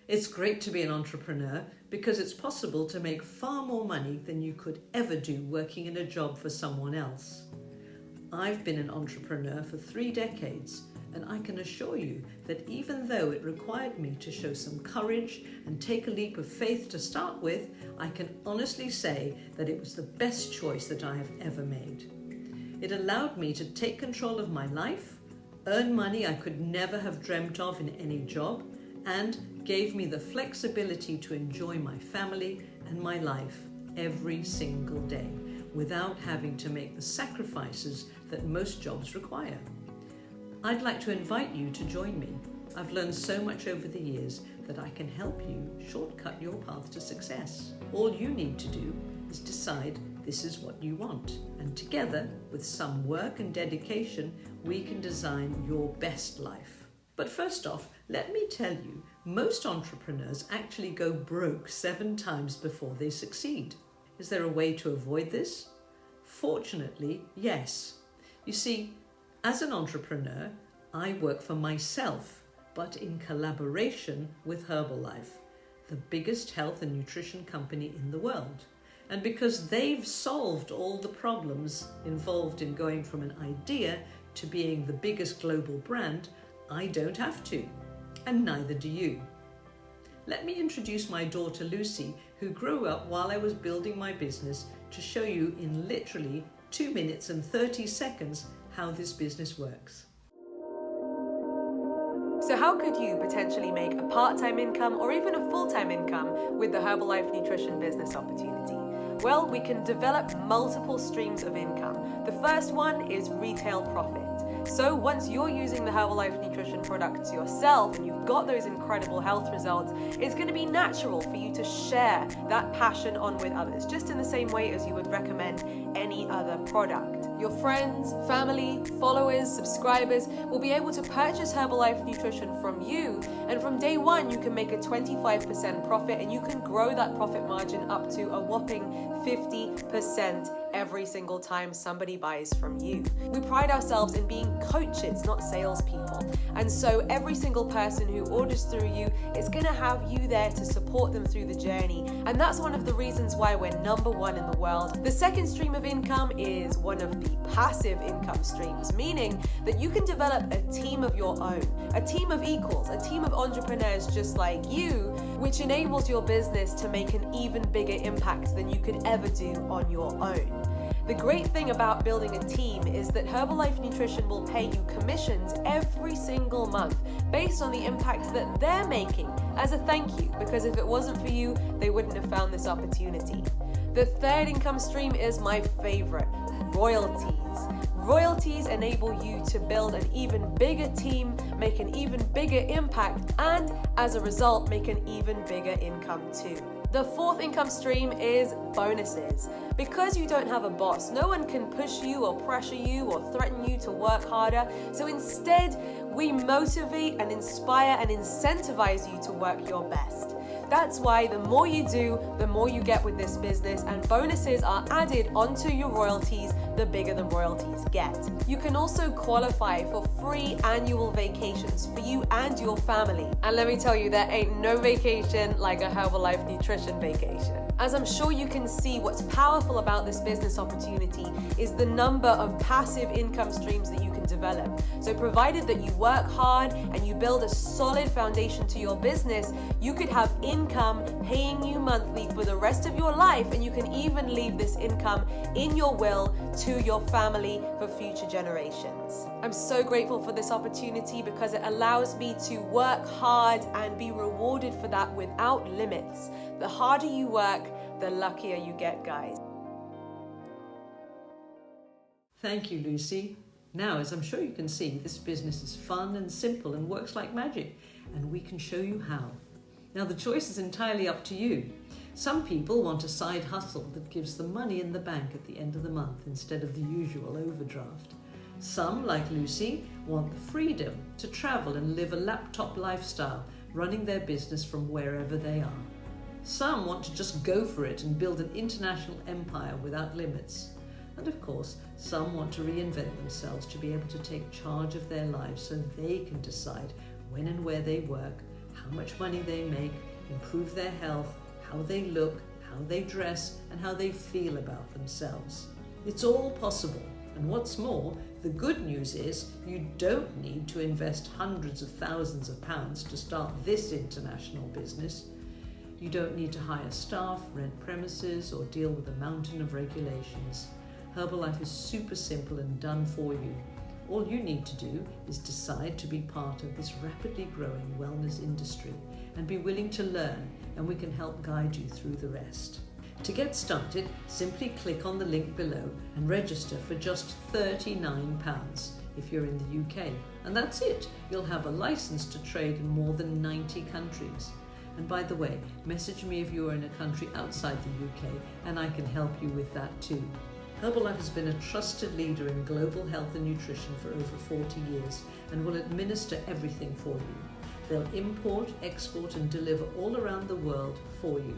It's great to be an entrepreneur because it's possible to make far more money than you could ever do working in a job for someone else. I've been an entrepreneur for 3 decades, and I can assure you that even though it required me to show some courage and take a leap of faith to start with, I can honestly say that it was the best choice that I have ever made. It allowed me to take control of my life, earn money I could never have dreamt of in any job, and gave me the flexibility to enjoy my family and my life every single day without having to make the sacrifices that most jobs require. I'd like to invite you to join me. I've learned so much over the years that I can help you shortcut your path to success. All you need to do is decide this is what you want, and together, with some work and dedication, we can design your best life. But first off, let me tell you, most entrepreneurs actually go broke 7 times before they succeed. Is there a way to avoid this? Fortunately, yes. You see, as an entrepreneur, I work for myself, but in collaboration with Herbalife, the biggest health and nutrition company in the world. And because they've solved all the problems involved in going from an idea to being the biggest global brand, I don't have to, and neither do you. Let me introduce my daughter Lucy, who grew up while I was building my business, to show you in literally 2 minutes and 30 seconds how this business works. So how could you potentially make a part-time income or even a full-time income with the Herbalife Nutrition business opportunity? Well, we can develop multiple streams of income. The first one is retail profit. So once you're using the Herbalife Nutrition products yourself and you've got those incredible health results, it's going to be natural for you to share that passion on with others, just in the same way as you would recommend any other product. Your friends, family, followers, subscribers will be able to purchase Herbalife Nutrition from you, and from day one you can make a 25% profit, and you can grow that profit margin up to a whopping 50% every single time somebody buys from you. We pride ourselves in being coaches, not salespeople. And so every single person who orders through you is going to have you there to support them through the journey. And that's one of the reasons why we're #1 in the world. The second stream of income is one of the passive income streams, meaning that you can develop a team of your own, a team of equals, a team of entrepreneurs just like you, which enables your business to make an even bigger impact than you could ever do on your own. The great thing about building a team is that Herbalife Nutrition will pay you commissions every single month based on the impact that they're making as a thank you, because if it wasn't for you, they wouldn't have found this opportunity. The third income stream is my favorite, royalties. Royalties enable you to build an even bigger team, make an even bigger impact, and as a result, make an even bigger income too. The fourth income stream is bonuses. Because you don't have a boss, no one can push you or pressure you or threaten you to work harder. So instead, we motivate and inspire and incentivize you to work your best. That's why the more you do, the more you get with this business, and bonuses are added onto your royalties the bigger the royalties get. You can also qualify for free annual vacations for you and your family. And let me tell you, there ain't no vacation like a Herbalife Nutrition vacation. As I'm sure you can see, what's powerful about this business opportunity is the number of passive income streams that you can develop. So provided that you work hard and you build a solid foundation to your business, you could have income paying you monthly for the rest of your life, and you can even leave this income in your will to your family for future generations. I'm so grateful for this opportunity because it allows me to work hard and be rewarded for that without limits. The harder you work, the luckier you get, guys. Thank you, Lucy. Now, as I'm sure you can see, this business is fun and simple and works like magic, and we can show you how. Now, the choice is entirely up to you. Some people want a side hustle that gives them money in the bank at the end of the month instead of the usual overdraft. Some, like Lucy, want the freedom to travel and live a laptop lifestyle, running their business from wherever they are. Some want to just go for it and build an international empire without limits. And of course, some want to reinvent themselves to be able to take charge of their lives so they can decide when and where they work, how much money they make, improve their health, how they look, how they dress, and how they feel about themselves. It's all possible. And what's more, the good news is you don't need to invest hundreds of thousands of pounds to start this international business. You don't need to hire staff, rent premises, or deal with a mountain of regulations. Herbalife is super simple and done for you. All you need to do is decide to be part of this rapidly growing wellness industry and be willing to learn, and we can help guide you through the rest. To get started, simply click on the link below and register for just £39 if you're in the UK. And that's it. You'll have a license to trade in more than 90 countries. And by the way, message me if you are in a country outside the UK and I can help you with that too. Herbalife has been a trusted leader in global health and nutrition for over 40 years and will administer everything for you. They'll import, export and deliver all around the world for you.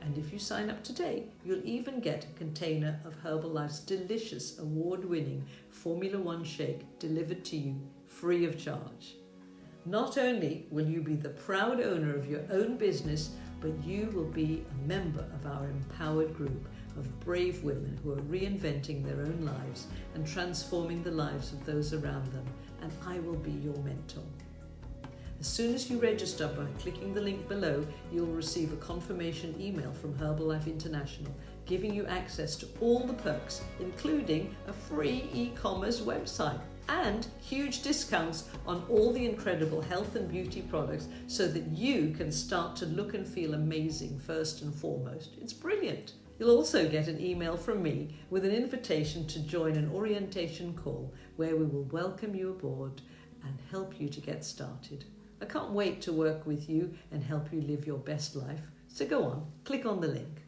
And if you sign up today, you'll even get a container of Herbalife's delicious award-winning Formula One shake delivered to you free of charge. Not only will you be the proud owner of your own business, but you will be a member of our empowered group of brave women who are reinventing their own lives and transforming the lives of those around them, and I will be your mentor. As soon as you register by clicking the link below, you'll receive a confirmation email from Herbalife International, giving you access to all the perks, including a free e-commerce website and huge discounts on all the incredible health and beauty products so that you can start to look and feel amazing first and foremost. It's brilliant. You'll also get an email from me with an invitation to join an orientation call where we will welcome you aboard and help you to get started. I can't wait to work with you and help you live your best life. So go on, click on the link.